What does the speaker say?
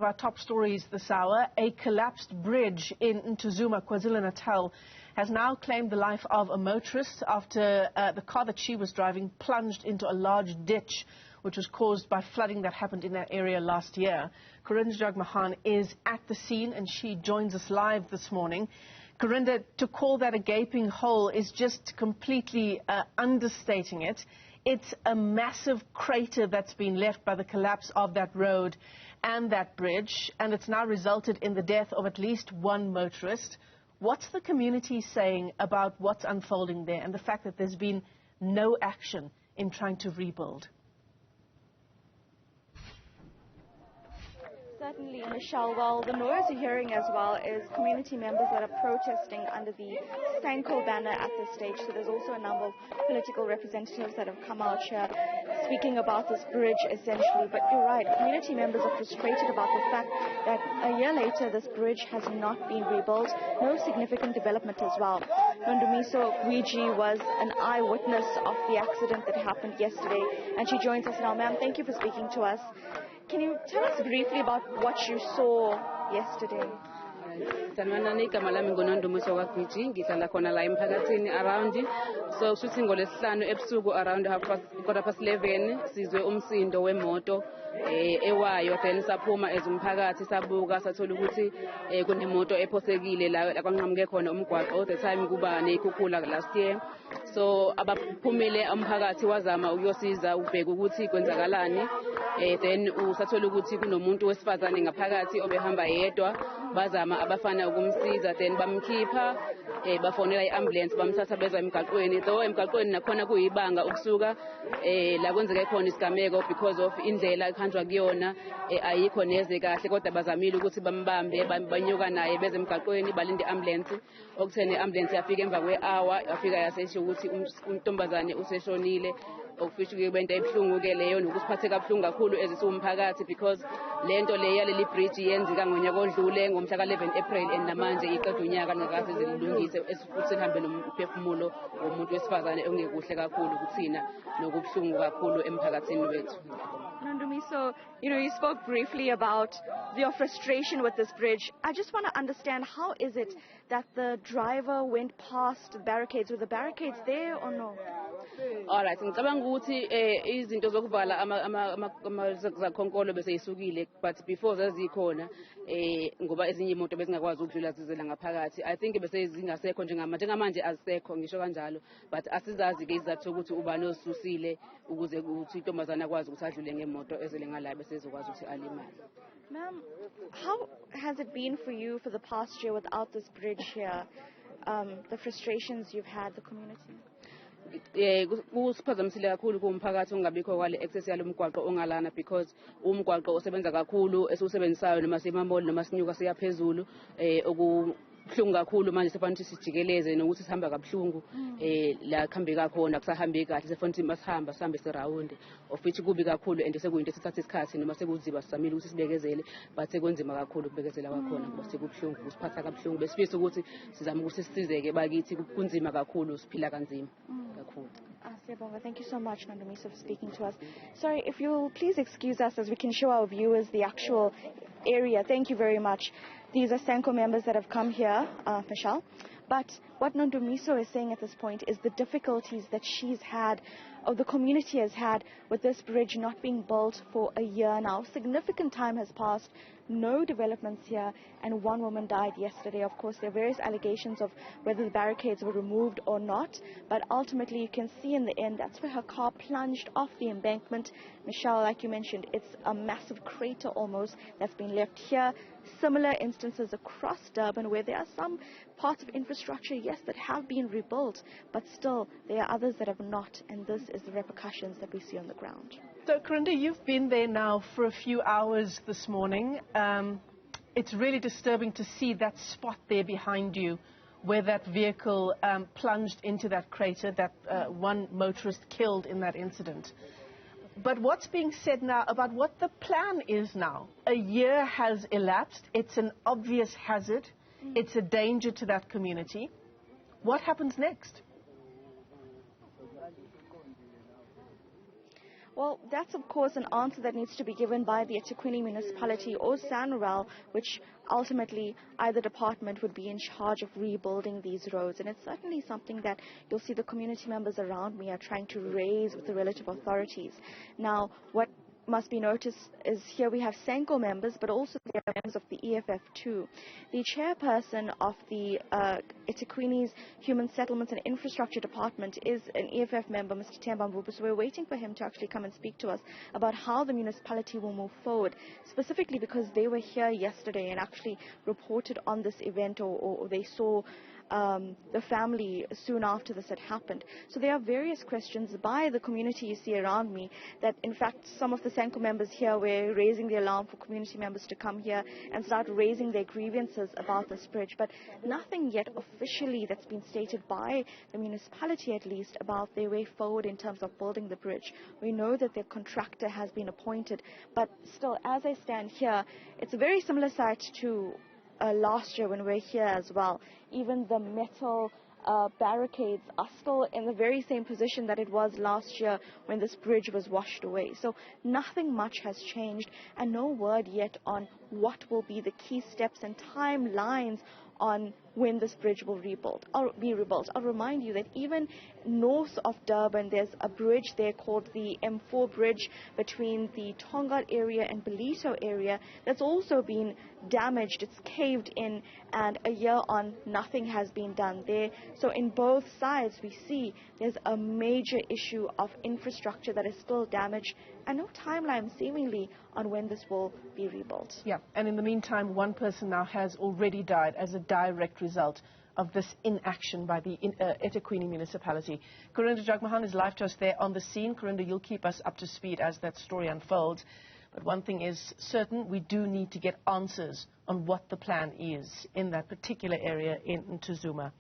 Our top stories this hour: a collapsed bridge in Ntuzuma, KwaZulu-Natal, has now claimed the life of a motorist after the car that she was driving plunged into a large ditch, which was caused by flooding that happened in that area last year. Karinda Jagmohan is at the scene and she joins us live this morning. Karinda, to call that a gaping hole is just completely understating it. It's a massive crater that's been left by the collapse of that road and that bridge, and it's now resulted in the death of at least one motorist. What's the community saying about what's unfolding there and the fact that there's been no action in trying to rebuild? Certainly, Michelle. Well, the noise you're hearing as well is community members that are protesting under the Sanko banner at this stage. So there's also a number of political representatives that have come out here speaking about this bridge, essentially. But you're right, community members are frustrated about the fact that a year later this bridge has not been rebuilt. No significant development as well. Nondumiso Gwiji was an eyewitness of the accident that happened yesterday, and she joins us now. Ma'am, thank you for speaking to us. Can you tell us briefly about what you saw yesterday? Sanibonani, igama lami nguNondumiso Gwiji, ngihlala khona la emphakathini around. So kushuthi ngolesihlanu ebusuku around 11:15 sizwe umsindo wemoto ewayo, then saphuma ezumphakathi sabuka sathola ukuthi kunemoto ephosekile la kwanqamuke khona umgwaqo. The time kuba nezikhukhula last year, so abaphumile umphakathi wazama ukuyosiza ubheka ukuthi kwenzakalani. Then usathola ukuthi kunomuntu wesifazane ngaphakathi obehamba yedwa, bazama abafana ukumsiza, then bamkhipha, bafonela iambulance, bamthatha beza emgaqweni. Though emgaqweni nakhona kuyibanga ukusuka la kwenzeke khona isigameko because of indlela ekhanjwa kuyona ayikho neze kahle, kodwa bazamile ukuthi bambambe banyuka naye beze emgaqweni balinde ambulance. Okuthene ambulance yafika emva kwe-hour, yafika yasesho ukuthi untombazane useshonile. Ofisho kubenta ebhlungu ke leyo nokusiphathe kabuhlungu kakhulu ezisiwumphakathi, because lento le yaleli bridge yenzika ngonyaka odlule ngomhla ka-11 April and namanje iqeda unyaka ngakaze zilungise futhi sihambe nomphefumulo womuntu wesifazane ongekuhle kakhulu kuthina nokubuhlungu kakhulu emphakathini wethu. Nondumiso, you spoke briefly about your frustration with this bridge. I just want to understand, how is it that the driver went past the barricades? Were the barricades there or no? Alright, ngicabanga ukuthi izinto zokuvala zakhonkolo bese yisukile, but before zazikhona ngoba ezinye imoto bezingakwazi ukudlula zizela ngaphakathi. I think bese zingasekho njengamanje azisekho, ngisho kanjalo, but asizazi ke izathu ukuthi ubani osusile ukuze ukuthi intombazana akwazi ukuthi adlule ngemoto ezele ngala bese ezokwazi ukuthi alimale. Ma'am, how has it been for you for the past year without this bridge here? The frustrations you've had, the community? Kusiphazamisile kakhulu kumphakathi ungabikho kwale access yalo mgwaqo ongalana, because umgwaqo osebenza kakhulu esiwusebenzisayo noma semamoli noma sinyuka siya phezulu okubuhlungu kakhulu. Manje sefanele sijikeleze nokuthi sihamba kabuhlungu la khambe kakhona kusahambe kahle, sefanele masihamba sihambe sirawundi of which kubi kakhulu, and sekuyinto esithatha isikhathi noma sekuziba sisamile ukuthi sibekezele, but sekwenzima kakhulu ukubekezela kwakhona ngoba sekubuhlungu, kusiphatha kabuhlungu. Besifisa ukuthi sizame ukuthi sisizeke bakithi, kunzima kakhulu, siphila kanzima. Thank you so much, Nondumiso, for speaking to us. Sorry, if you'll please excuse us as we can show our viewers the actual area. Thank you very much. These are Sanko members that have come here, Michelle. But what Nondumiso is saying at this point is the difficulties that she's had, or the community has had, with this bridge not being built for a year now. Significant time has passed, no developments here, and one woman died yesterday. Of course, there are various allegations of whether the barricades were removed or not, but ultimately you can see in the end that's where her car plunged off the embankment. Michelle, like you mentioned, it's a massive crater almost that's been left here. Similar instances across Durban where there are some parts of infrastructure, yes, that have been rebuilt, but still there are others that have not, and this is the repercussions that we see on the ground. So, Karinda, you've been there now for a few hours this morning. It's really disturbing to see that spot there behind you where that vehicle plunged into that crater, that one motorist killed in that incident. But what's being said now about what the plan is now? A year has elapsed. It's an obvious hazard. It's a danger to that community. What happens next? Well, that's of course an answer that needs to be given by the eThekwini municipality or SANRAL, which ultimately either department would be in charge of rebuilding these roads. And it's certainly something that you'll see the community members around me are trying to raise with the relative authorities. Now, what must be noticed is here we have SENCO members, but also there are members of the EFF too. The chairperson of the eThekwini's Human Settlements and Infrastructure Department is an EFF member, Mr. Themba Mvubu, so we're waiting for him to actually come and speak to us about how the municipality will move forward, specifically because they were here yesterday and actually reported on this event, or they saw the family soon after this had happened. So there are various questions by the community you see around me that in fact some of the SENCO members here were raising the alarm for community members to come here and start raising their grievances about this bridge, but nothing yet officially that's been stated by the municipality at least about their way forward in terms of building the bridge. We know that their contractor has been appointed, but still, as I stand here, it's a very similar site to last year when we were here as well. Even the metal barricades are still in the very same position that it was last year when this bridge was washed away. So nothing much has changed, and no word yet on what will be the key steps and timelines on when this bridge will be rebuilt. I'll remind you that even north of Durban, there's a bridge there called the M4 bridge between the Tongaat area and Belito area that's also been damaged. It's caved in, and a year on, nothing has been done there. So in both sides, we see there's a major issue of infrastructure that is still damaged, and no timeline seemingly on when this will be rebuilt. Yeah, and in the meantime, one person now has already died as a direct result of this inaction by the eThekwini municipality. Karinda Jagmohan is live to us there on the scene. Karinda, you'll keep us up to speed as that story unfolds. But one thing is certain, we do need to get answers on what the plan is in that particular area in Ntuzuma.